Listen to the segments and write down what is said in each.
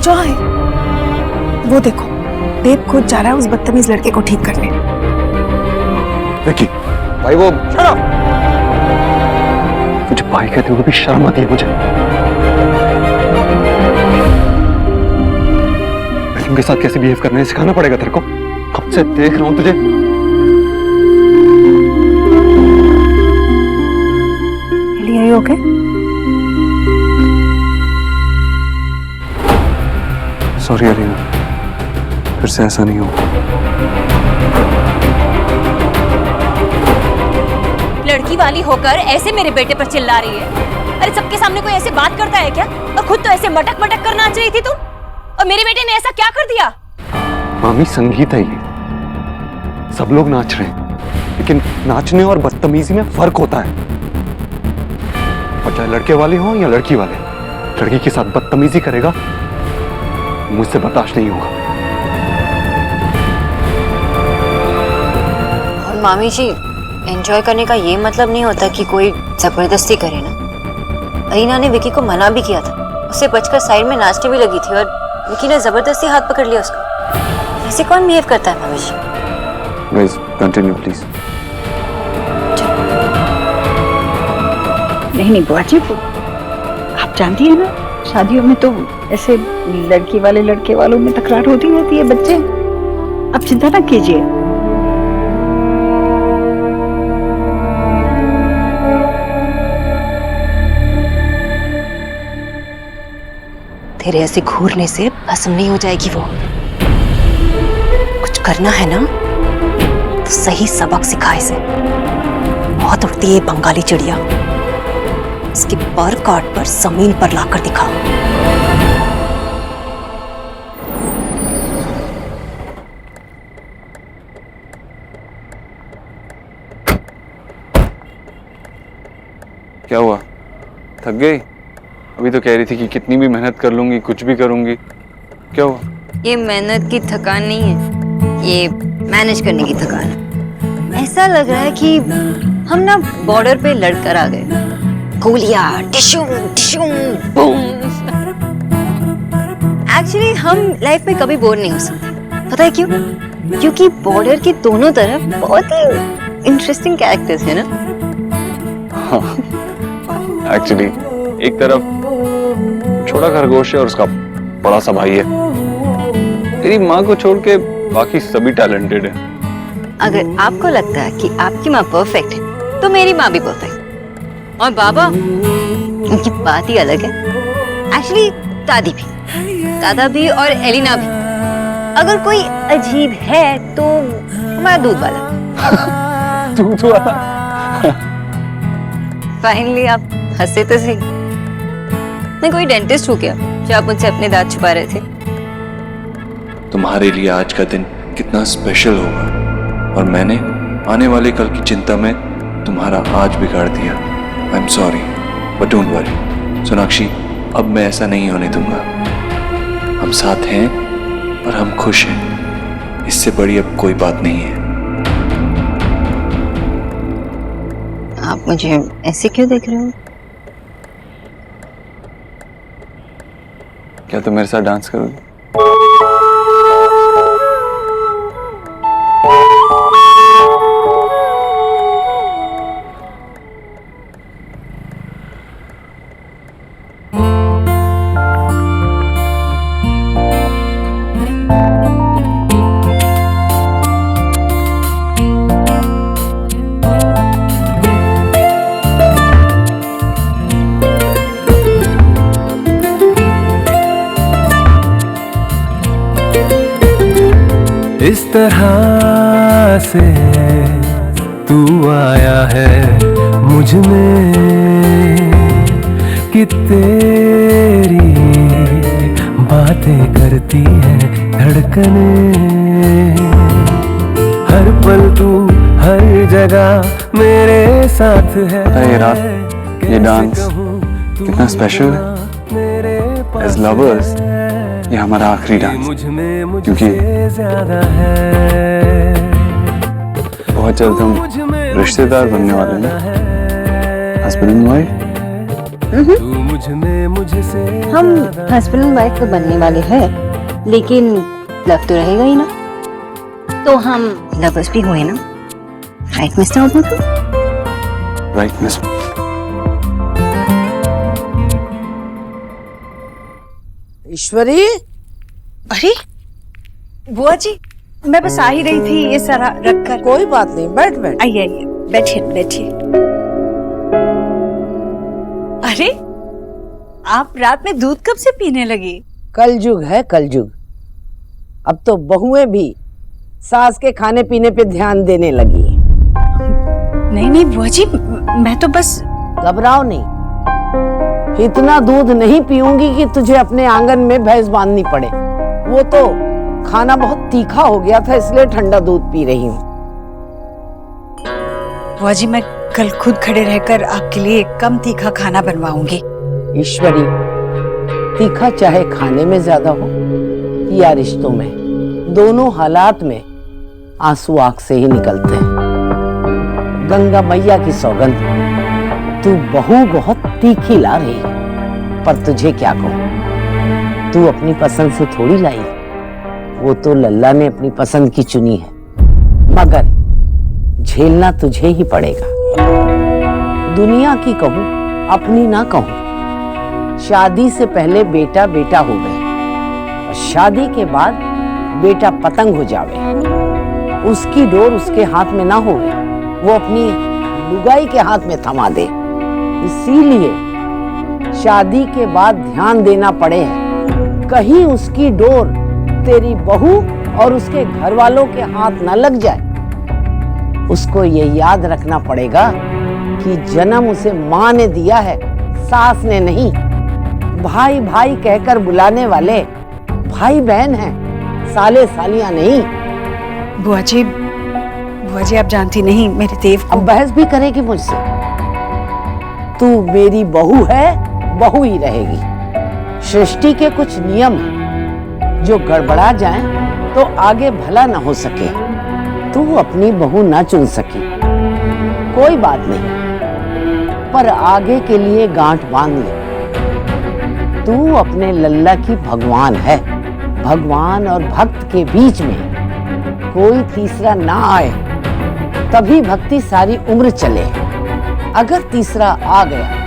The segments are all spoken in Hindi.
एंजॉय। वो देखो देव खुद जा रहा है उस बदतमीज लड़के को ठीक करने। विकी भाई वो मुझे भाई कहते हुए भी शर्म आती है मुझे। उनके साथ कैसे बिहेव करना है सिखाना पड़ेगा तेरे को। कब से देख रहा हूं तुझे। Are you okay? Sorry Alina, फिर से ऐसा नहीं हो। लड़की वाली होकर ऐसे मेरे बेटे पर चिल्ला रही है। अरे सबके सामने कोई ऐसे बात करता है क्या? और खुद तो ऐसे मटक मटक कर नाच रही थी तुम, और मेरे बेटे ने ऐसा क्या कर दिया? मामी संगीत है ये, सब लोग नाच रहे हैं, लेकिन नाचने और बदतमीजी में फर्क होता है। और चाहे लड़के वाले हो या लड़की वाले, लड़की के साथ बदतमीजी करेगा मुझसे बर्दाश्त नहीं होगा। और मामी जी, एंजॉय करने का ये मतलब नहीं होता कि कोई जबरदस्ती करे ना। अलीना ने विकी को मना भी किया था, उससे बचकर साइड में नाचने भी लगी थी, और विकी ने जबरदस्ती हाथ पकड़ लिया उसका। ऐसे कौन बिहेव करता है मामी जी? Guys, continue please. नहीं बुआजी, आप जानती है ना, शादियों में तो ऐसे लड़की वाले लड़के वालों में तकरार होती रहती है। बच्चे आप चिंता ना कीजिए। तेरे ऐसे घूरने से भस्म नहीं हो जाएगी वो। कुछ करना है ना तो सही सबक सिखा इसे। बहुत उड़ती है बंगाली चिड़िया, इसके पर काट पर जमीन पर लाकर दिखा। क्या हुआ, थक गई? अभी तो कह रही थी कि कितनी भी मेहनत कर लूंगी, कुछ भी करूंगी। क्या हुआ? ये मेहनत की थकान नहीं है, ये मैनेज करने की थकान है। ऐसा लग रहा है कि हम ना बॉर्डर पे लड़कर आ गए। गोलियां टिशूम टिशूम बूम। एक्चुअली हम लाइफ में कभी बोर नहीं हो सकते। पता है क्यों? क्योंकि बॉर्डर के दोनों तरफ बहुत ही इंटरेस्टिंग कैरेक्टर्स है ना। एक्चुअली एक तरफ छोटा खरगोश है और उसका बड़ा सा भाई है। तेरी माँ को छोड़ के बाकी सभी टैलेंटेड है। अगर आपको लगता है कि आपकी माँ परफेक्ट है तो मेरी माँ भी परफेक्ट। और बाबा, उनकी बात ही अलग है। एक्चुअली दादा भी और एलिना भी। अगर कोई अजीब है तो हमारा दूध वाला। दूध वाला? फाइनली आप हंसे तो सही। मैं कोई डेंटिस्ट हूँ क्या जो आप मुझसे अपने दांत छुपा रहे थे? तुम्हारे लिए आज का दिन कितना स्पेशल होगा, और मैंने आने वाले कल की चिंता में तुम्हारा आज बिगाड़ दिया। I am sorry, but don't worry Sonakshi, अब मैं ऐसा नहीं होने दूंगा। हम साथ हैं और हम खुश हैं, इससे बड़ी अब कोई बात नहीं है। आप मुझे ऐसे क्यों देख रहे हो? क्या तुम मेरे साथ डांस करोगी? इस तरह से तू आया है मुझ में कि तेरी बातें करती हैं धड़कने। हर पल तू हर जगह मेरे साथ है। ये रात, ये डांस कितना स्पेशल है। एज लवर्स ये हमारा आखिरी डांस, क्योंकि बहुत जल्द हम रिश्तेदार बनने वाले हैं, हस्बैंड एंड वाइफ। तू मुझ में मुझसे हम ज्यादा हस्बैंड एंड वाइफ तो बनने वाले हैं, लेकिन लव तो रहेगा ही ना, तो हम लवर्स भी हुए ना, right mister Abu? Right miss. Ishwari, अरे बुआ जी, मैं बस आ ही रही थी ये सारा रख कर। कोई बात नहीं, बैठ बैठ। आइए आइए, बैठिए बैठिए। अरे आप रात में दूध कब से पीने लगी? कलयुग है कलयुग। अब तो बहुएं भी सास के खाने पीने पे ध्यान देने लगी। नहीं नहीं बुआ जी, मैं तो बस। घबराओ नहीं, इतना दूध नहीं पीऊंगी कि तुझे अपने आंगन में भैंस बांधनी पड़े। वो तो खाना बहुत तीखा हो गया था, इसलिए ठंडा दूध पी रही हूँ। बुआ जी, मैं कल खुद खड़े रहकर आपके लिए कम तीखा खाना बनवाऊंगी। ईश्वरी, तीखा चाहे खाने में ज्यादा हो या रिश्तों में, दोनों हालात में आंसू आंख से ही निकलते हैं। गंगा मैया की सौगंध, तू बहू बहुत तीखी ला रही है, पर तुझे क्या कहूं, तू अपनी पसंद से थोड़ी लाई, वो तो लल्ला ने अपनी पसंद की चुनी है, मगर झेलना तुझे ही पड़ेगा। दुनिया की कहूं, अपनी ना कहूं, शादी से पहले बेटा बेटा हो गए और शादी के बाद बेटा पतंग हो जावे, उसकी डोर उसके हाथ में ना हो, वो अपनी लुगाई के हाथ में थमा दे। इसीलिए शादी के बाद ध्यान देना पड़े है, कहीं उसकी डोर तेरी बहू और उसके घर वालों के हाथ न लग जाए। उसको ये याद रखना पड़ेगा कि जन्म उसे माँ ने दिया है, सास ने नहीं। भाई भाई कहकर बुलाने वाले भाई बहन हैं, साले सालियां नहीं। बुआ जी आप जानती नहीं मेरे देव को। अब बहस भी करेगी मुझसे? तू मेरी बहू है, बहू ही रहेगी। सृष्टि के कुछ नियम हैं, जो गड़बड़ा जाएं तो आगे भला न हो सके। तू अपनी बहू ना चुन सकी, कोई बात नहीं, पर आगे के लिए गांठ बांध ले। तू अपने लल्ला की भगवान है, भगवान और भक्त के बीच में कोई तीसरा ना आए, तभी भक्ति सारी उम्र चले। अगर तीसरा आ गया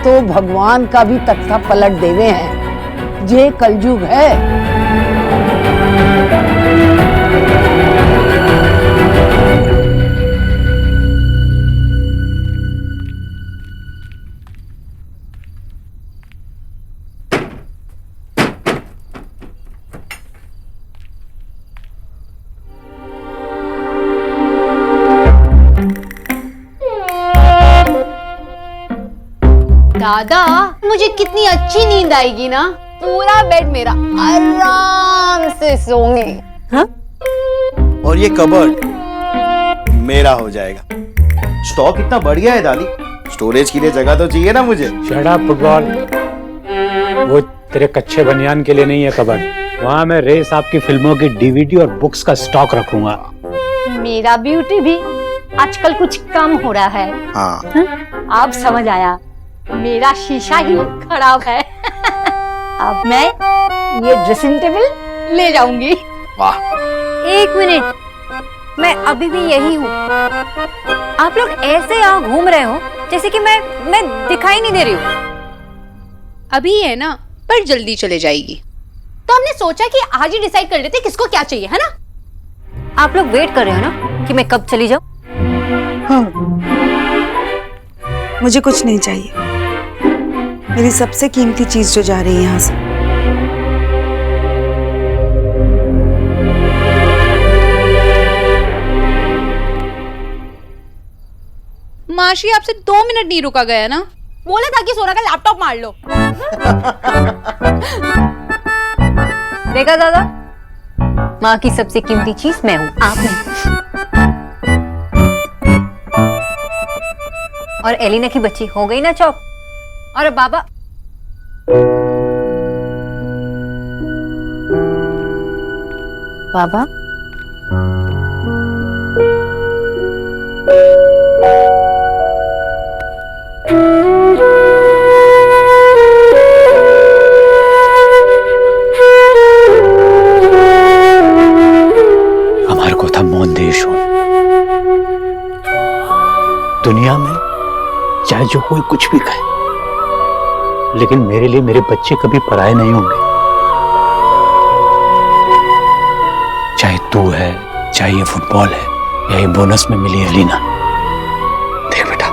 तो भगवान का भी तख्ता पलट देवे हैं। ये कलयुग है। दादा, मुझे कितनी अच्छी नींद आएगी ना, पूरा बेड मेरा, आराम से सोऊंगी। हाँ? और ये कबर्ड मेरा हो जाएगा। स्टॉक इतना बढ़ गया है दादी, स्टोरेज के लिए जगह तो चाहिए ना मुझे। शट अप फुटबॉल, वो तेरे कच्चे बनियान के लिए नहीं है कबर्ड, वहाँ मैं रेस आपकी फिल्मों की डीवीडी और बुक्स का स्टॉक रखूंगा। मेरा ब्यूटी भी आजकल कुछ कम हो रहा है। हाँ। आप समझ आया, मेरा शीशा ही खराब है। अब मैं ये ड्रेसिंग टेबल ले जाऊंगी। वाह। एक मिनट, मैं अभी भी यही हूँ। आप लोग ऐसे यहाँ घूम रहे हो जैसे कि मैं दिखाई नहीं दे रही हूँ। अभी है ना, पर जल्दी चले जाएगी। तो हमने सोचा कि आज ही डिसाइड कर लेते किसको क्या चाहिए, है ना? आप लोग वेट कर रहे हो ना कि मैं कब चली जाऊँ? हाँ, मुझे कुछ नहीं चाहिए, मेरी सबसे कीमती चीज जो जा रही है यहाँ से। माशी, आपसे 2 मिनट नहीं रुका गया ना? बोला था कि सोना का लैपटॉप मार लो। देखा दादा, माँ की सबसे कीमती चीज मैं हूँ, आप नहीं। और एलिना की बच्ची हो गई ना चौप। और बाबा, बाबा दुनिया में चाहे जो कोई कुछ भी कहे, लेकिन मेरे लिए मेरे बच्चे कभी पराये नहीं होंगे। चाहे तू है, चाहे ये फुटबॉल है, या ये बोनस में मिली अलीना। देख बेटा,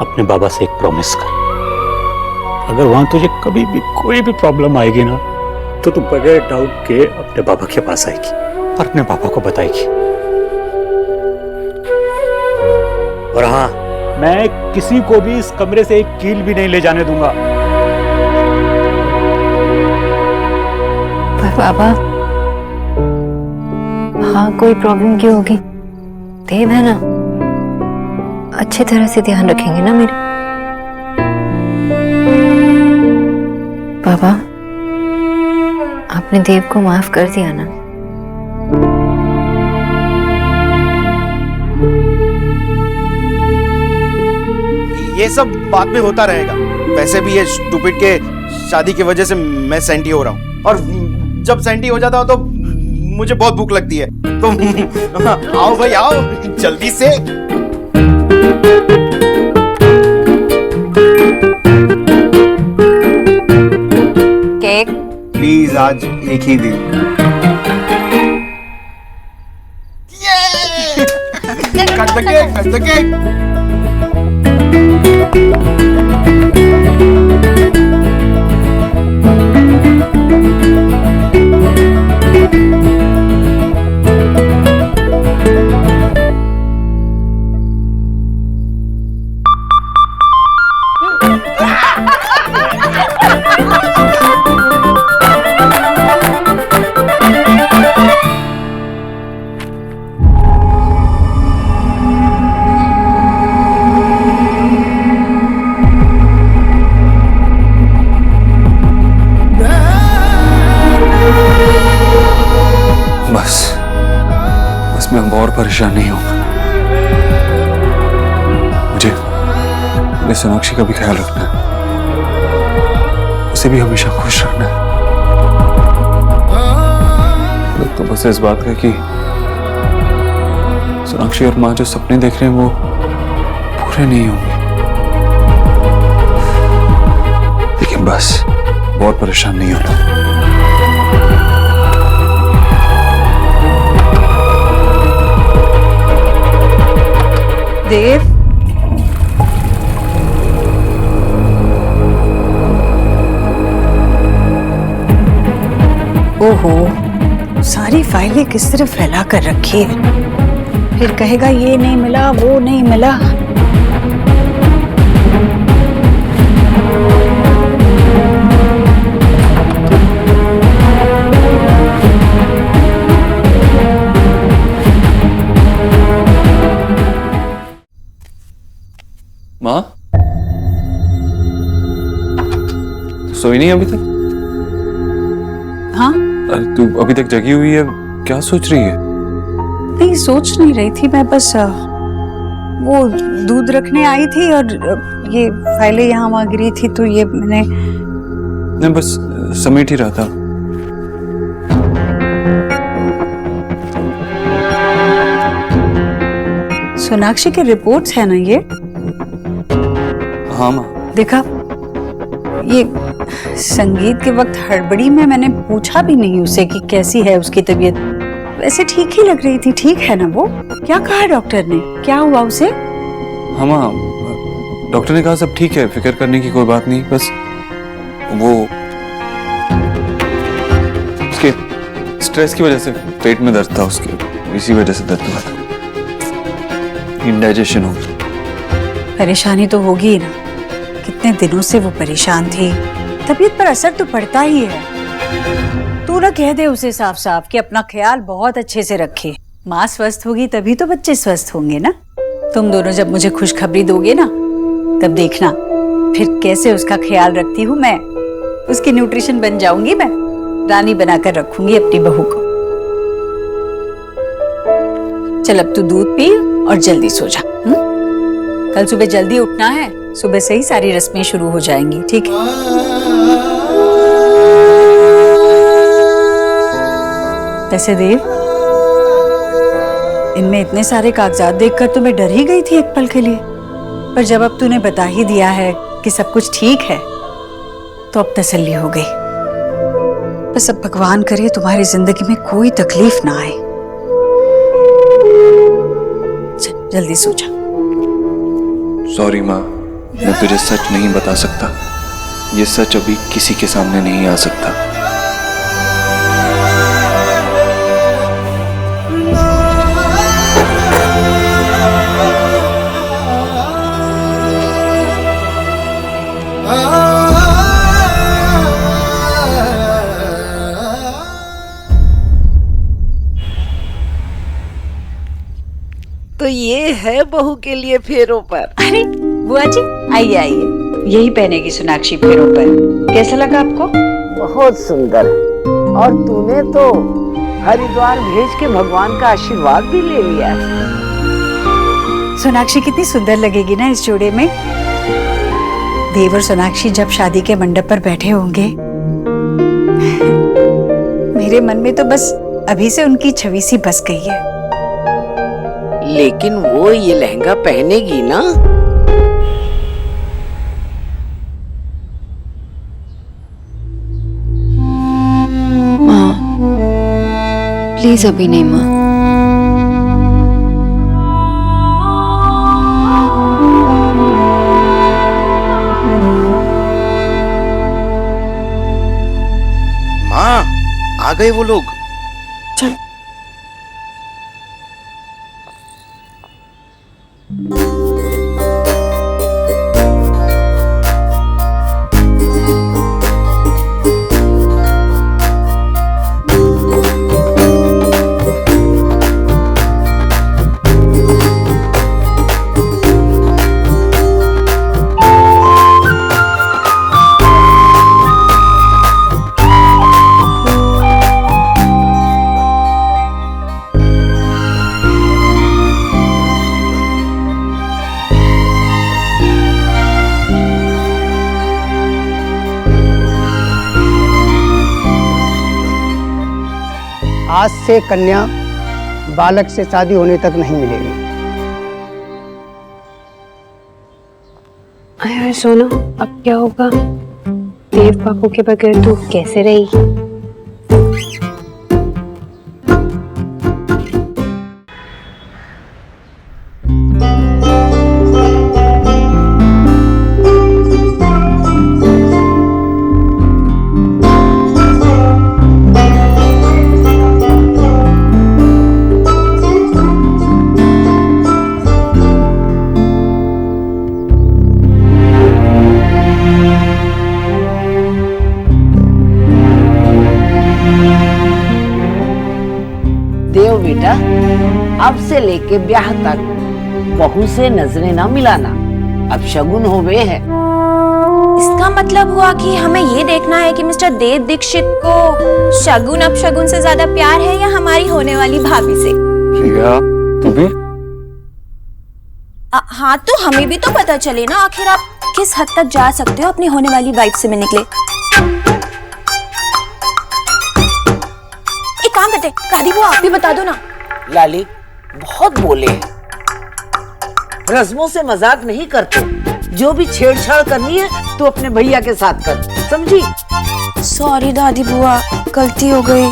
अपने बाबा से एक प्रॉमिस कर, अगर वहां तुझे कभी भी कोई भी प्रॉब्लम आएगी ना, तो तू बगैर डाउट के अपने बाबा के पास आएगी और अपने पापा को बताएगी। और हाँ, मैं किसी को भी इस कमरे से एक कील भी नहीं ले जाने दूंगा। पर बाबा, हाँ कोई प्रॉब्लम क्यों होगी? देव है ना, अच्छी तरह से ध्यान रखेंगे ना मेरे। बाबा, आपने देव को माफ कर दिया ना? ये सब बाद में होता रहेगा। वैसे भी ये स्टूपिड के शादी की वजह से मैं सेंटी हो रहा हूँ, और जब सेंटी हो जाता हूँ तो मुझे बहुत भूख लगती है। तो आओ भाई आओ, जल्दी से। केक प्लीज, आज एक ही दिन। Cut the cake, cut the cake. मैं अब और परेशान नहीं हूं। मुझे सोनाक्षी का भी ख्याल रखना है, उसे भी हमेशा खुश रखना है। तो बस इस बात का कि सोनाक्षी और माँ जो सपने देख रहे हैं वो पूरे नहीं होंगे, लेकिन बस और परेशान नहीं होना। देव, ओहो, सारी फाइलें किस तरह फैला कर रखी है। फिर कहेगा ये नहीं मिला, वो नहीं मिला। माँ, सोई नहीं अभी तक? हाँ? अरे तू अभी तक जगी हुई है, क्या सोच रही है? नहीं, सोच नहीं रही थी मैं, बस वो दूध रखने आई थी और ये फाइलें यहाँ वहाँ गिरी थी तो ये मैंने नहीं, बस समेट ही रहा था। सोनाक्षी के रिपोर्ट्स है ना ये? हाँ माँ। देखा, ये संगीत के वक्त हड़बड़ी में मैंने पूछा भी नहीं उसे कि कैसी है उसकी तबीयत। वैसे ठीक ही लग रही थी। ठीक है ना वो? क्या कहा डॉक्टर ने? क्या हुआ उसे? हाँ माँ, डॉक्टर ने कहा सब ठीक है, फिक्र करने की कोई बात नहीं। बस वो उसके स्ट्रेस की वजह से पेट में दर्द था उसके, इसी वजह से दर्द हुआ था। इंडाइजेशन हो गई। परेशानी तो होगी ही ना, कितने दिनों से वो परेशान थी। तबीयत पर असर तो पड़ता ही है। तू ना कह दे उसे साफ साफ कि अपना ख्याल बहुत अच्छे से रखे। माँ स्वस्थ होगी तभी तो बच्चे स्वस्थ होंगे ना। तुम दोनों जब मुझे खुशखबरी दोगे ना, तब देखना फिर कैसे उसका ख्याल रखती हूँ मैं। उसकी न्यूट्रिशन बन जाऊंगी मैं, रानी बनाकर रखूंगी अपनी बहू को। चल अब तू दूध पी और जल्दी सो जा। कल सुबह जल्दी उठना है, सुबह से ही सारी रस्में शुरू हो जाएंगी, ठीक है? वैसे देव, इनमें इतने सारे कागजात देखकर तो मैं डर ही गई थी एक पल के लिए। पर जब अब तूने बता ही दिया है कि सब कुछ ठीक है तो अब तसल्ली हो गई। बस अब भगवान करे तुम्हारी जिंदगी में कोई तकलीफ ना आए। चल जल्दी सो जा। सॉरी माँ, मैं तुझे सच नहीं बता सकता। ये सच अभी किसी के सामने नहीं आ सकता। तो ये है बहू के लिए फेरों पर। अरे बुआ जी आइए आइए, यही पहनेगी सोनाक्षी फेरों पर। कैसा लगा आपको? बहुत सुंदर। और तूने तो हरिद्वार भेज के भगवान का आशीर्वाद भी ले लिया। सोनाक्षी कितनी सुंदर लगेगी ना इस जोड़े में। देव और सोनाक्षी जब शादी के मंडप पर बैठे होंगे, मेरे मन में तो बस अभी से उनकी छवि सी बस गई है। लेकिन वो ये लहंगा पहनेगी ना? माँ प्लीज अभी नहीं माँ। माँ आ गए वो लोग। चल आज से कन्या बालक से शादी होने तक नहीं मिलेगी। अरे सोना अब क्या होगा? देव बापू के बगैर तू कैसे रहेगी? देव बेटा, अब से लेके ब्याह तक बहू से नजरें ना मिलाना। अब शगुन हो गए हैं। इसका मतलब हुआ कि हमें ये देखना है कि मिस्टर देव दीक्षित को शगुन अपशगुन से ज्यादा प्यार है या हमारी होने वाली भाभी से। तू भी? हाँ तो हमें भी तो पता चले ना आखिर आप किस हद तक जा सकते हो अपनी होने वाली वाइफ से मिलने के लिए। एक काम करते दादी वो आप भी बता दो ना। लाली बहुत बोले हैं, रस्मों से मजाक नहीं करते। जो भी छेड़छाड़ करनी है तो अपने भैया के साथ कर, समझी? सॉरी दादी बुआ, गलती हो गई।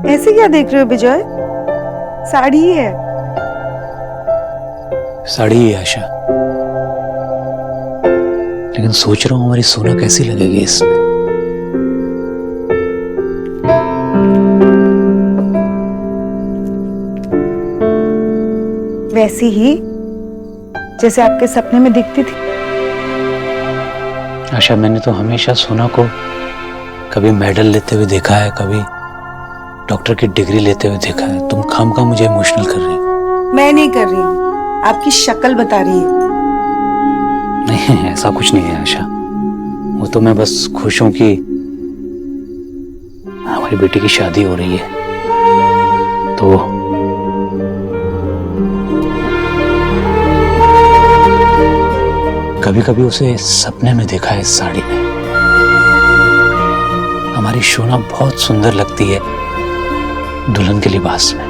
ऐसे क्या देख रहे हो विजय? साड़ी ही है। साड़ी ही है आशा, लेकिन सोच रहा हूं हमारी सोना कैसी लगेगी इसमें। वैसी ही जैसे आपके सपने में दिखती थी। आशा मैंने तो हमेशा सोना को कभी मेडल लेते हुए देखा है, कभी डॉक्टर की डिग्री लेते हुए देखा है। तुम खामखा मुझे इमोशनल कर रही हो। मैं नहीं कर रही हूँ, आपकी शक्ल बता रही है। नहीं ऐसा कुछ नहीं है आशा, वो तो मैं बस खुश हूं कि हमारी बेटी की शादी हो रही है। तो कभी कभी उसे सपने में देखा है इस साड़ी में। हमारी शोना बहुत सुंदर लगती है दुल्हन के लिबास में,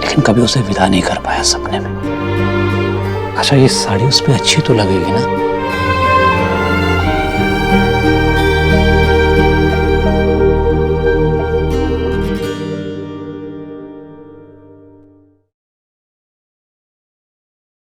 लेकिन कभी उसे विदा नहीं कर पाया सपने में। अच्छा, ये साड़ी उस पर अच्छी तो लगेगी ना?